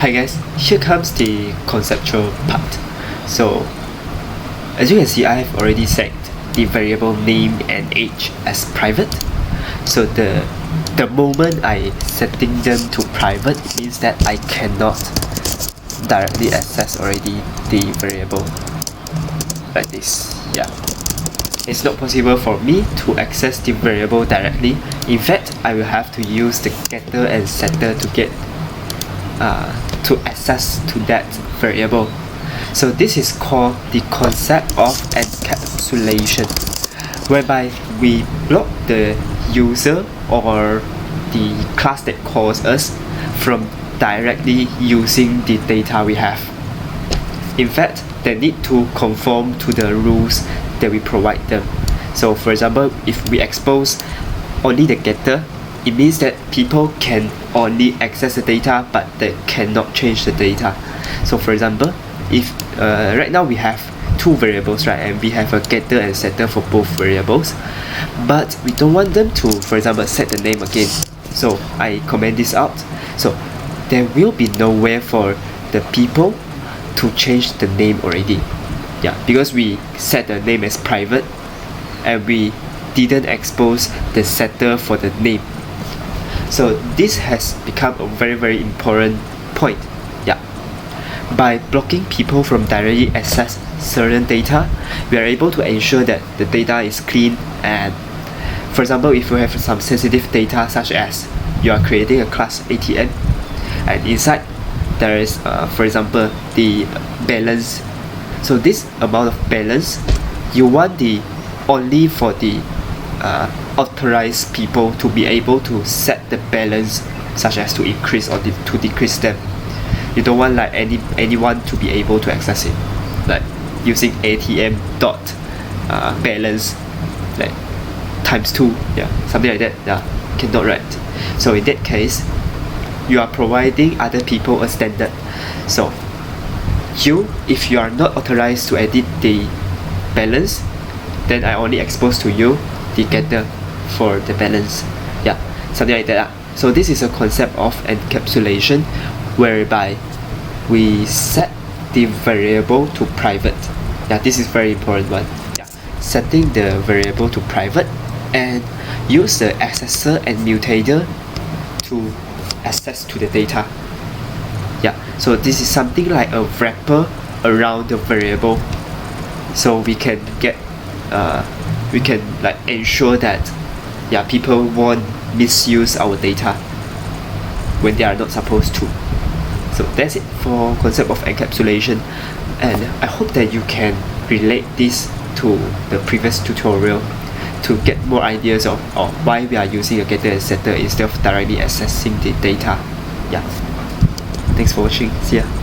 Hi guys, here comes the conceptual part. So as you can see, I have already set the variable name and age as private. So the moment I setting them to private, it means that I cannot directly access already the variable like this. Yeah, it's not possible for me to access the variable directly. In fact, I will have to use the getter and setter to get to access to that variable. So this is called the concept of encapsulation, whereby we block the user or the class that calls us from directly using the data we have. In fact, they need to conform to the rules that we provide them. So for example, if we expose only the getter, it means that people can only access the data but they cannot change the data. So for example, if right now we have two variables, right, and we have a getter and setter for both variables, but we don't want them to, for example, set the name again. So I comment this out. So there will be nowhere for the people to change the name already. Yeah, because we set the name as private and we didn't expose the setter for the name. So this has become a very important point. Yeah, by blocking people from directly access certain data, we are able to ensure that the data is clean. And for example, if you have some sensitive data, such as you are creating a class ATM, and inside there is for example the balance. So this amount of balance, you want the only for the authorized people to be able to set the balance, such as to increase or to decrease them. You don't want like anyone to be able to access it, like using ATM dot balance like ×2, yeah, something like that. Yeah, cannot write. So in that case, you are providing other people a standard. So if you are not authorized to edit the balance, then I only expose to you the getter for the balance. Yeah, something like that. So this is a concept of encapsulation, whereby we set the variable to private. Yeah, this is very important one. Yeah, setting the variable to private and use the accessor and mutator to access to the data. Yeah, so this is something like a wrapper around the variable, so we can get we can like ensure that people won't misuse our data when they are not supposed to. So that's it for concept of encapsulation, and I hope that you can relate this to the previous tutorial to get more ideas of why we are using a getter and setter instead of directly accessing the data. Yeah, thanks for watching. See ya.